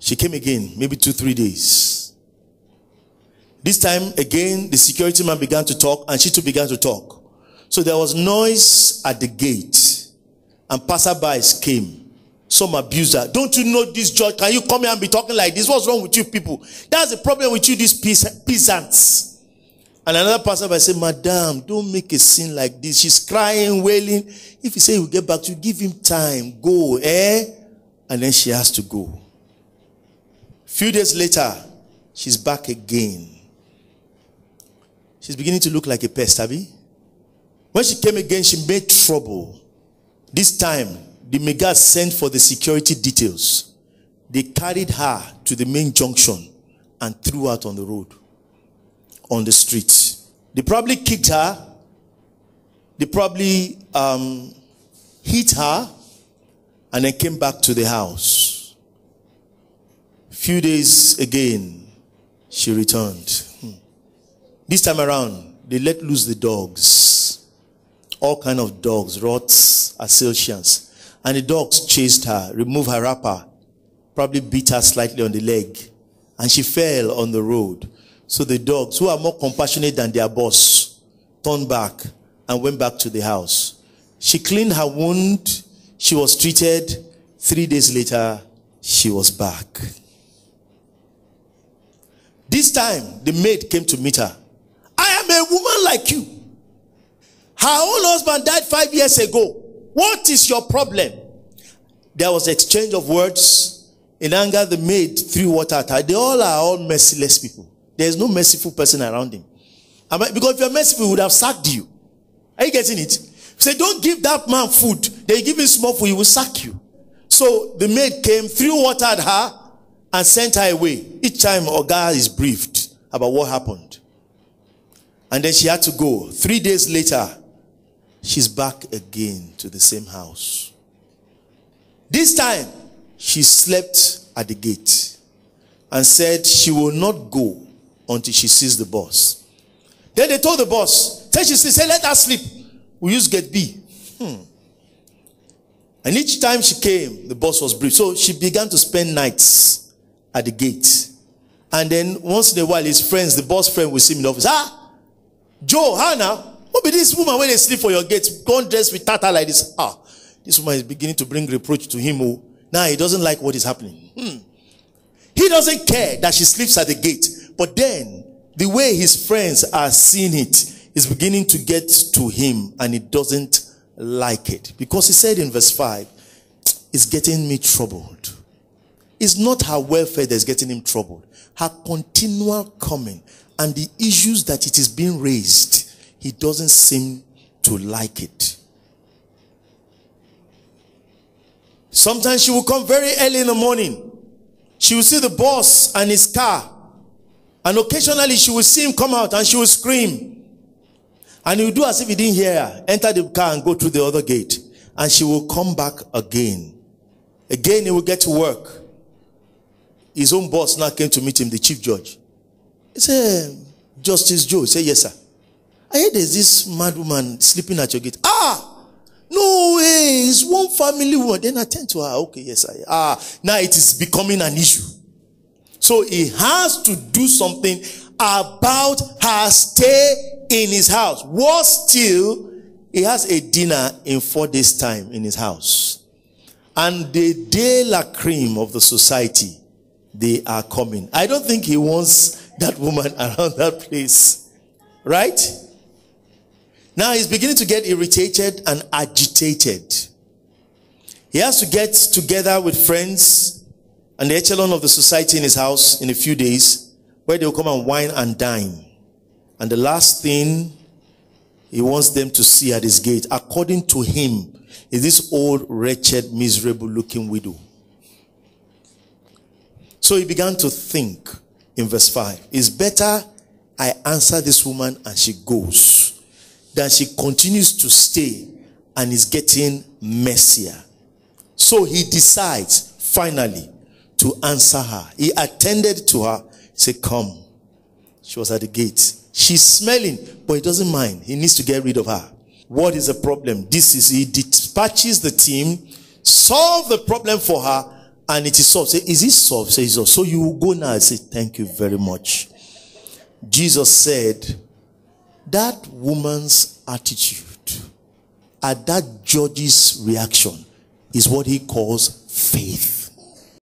She came again, maybe 2-3 days. This time again, the security man began to talk, and she too began to talk. So there was noise at the gate, and passerbys came. Some abused her. Don't you know this judge? Can you come here and be talking like this? What's wrong with you people? That's the problem with you, these peasants. And another passerby said, Madam, don't make a scene like this. She's crying, wailing. If you say he'll get back to you, give him time. Go, And then she has to go. A few days later, she's back again. She's beginning to look like a pest, Abby. When she came again, she made trouble. This time, the Megad sent for the security details. They carried her to the main junction and threw her out on the road, on the street. They probably kicked her. They probably hit her and then came back to the house. A few days again, she returned. This time around, they let loose the dogs. All kind of dogs, rots, Alsatians. And the dogs chased her, removed her wrapper, probably beat her slightly on the leg. And she fell on the road. So the dogs, who are more compassionate than their boss, turned back and went back to the house. She cleaned her wound. She was treated. 3 days later, she was back. This time, the maid came to meet her. I am a woman like you. Her own husband died 5 years ago. What is your problem? There was exchange of words. In anger, the maid threw water at her. They all are all merciless people. There is no merciful person around him. Because if you're merciful, he would have sacked you. Are you getting it? Say, don't give that man food. They give him small food, he will sack you. So the maid came, threw water at her, and sent her away. Each time, Oga is briefed about what happened. And then she had to go. 3 days later, she's back again to the same house. This time, she slept at the gate and said she will not go until she sees the boss. Then they told the boss, say she sleep, say let her sleep. We use gate B. And each time she came, the boss was briefed. So she began to spend nights at the gate. And then once in a while, his friends, the boss friend will see him in the office. Joe, Hannah, what be this woman when they sleep for your gate? Go and dress with tata like this. This woman is beginning to bring reproach to him. Now he doesn't like what is happening. He doesn't care that she sleeps at the gate. But then, the way his friends are seeing it is beginning to get to him, and he doesn't like it. Because he said in verse 5, it's getting me troubled. It's not her welfare that's getting him troubled. Her continual coming and the issues that it is being raised, he doesn't seem to like it. Sometimes she will come very early in the morning. She will see the boss and his car. And occasionally she will see him come out and she will scream. And he will do as if he didn't hear her. Enter the car and go through the other gate. And she will come back again. Again he will get to work. His own boss now came to meet him, the chief judge. He said, Justice Joe. He said, yes, sir. I heard there's this mad woman sleeping at your gate. No way. It's one family woman. Then attend to her. Okay, yes, sir. Now it is becoming an issue. So he has to do something about her stay in his house. Worse still, he has a dinner in 4 days' time in his house. And the de la creme of the society, they are coming. I don't think he wants that woman around that place. Right? Now he's beginning to get irritated and agitated. He has to get together with friends and the echelon of the society in his house in a few days, where they'll come and wine and dine. And the last thing he wants them to see at his gate, according to him, is this old, wretched, miserable-looking widow. So he began to think in verse 5. It's better I answer this woman and she goes, than she continues to stay and is getting messier. So he decides, finally, to answer her. He attended to her. He said, come. She was at the gate. She's smelling, but he doesn't mind. He needs to get rid of her. What is the problem? He dispatches the team, solve the problem for her, And it is solved. Say, is it solved? Say, so. So you will go now and say, thank you very much. Jesus said, that woman's attitude at that judge's reaction is what he calls faith.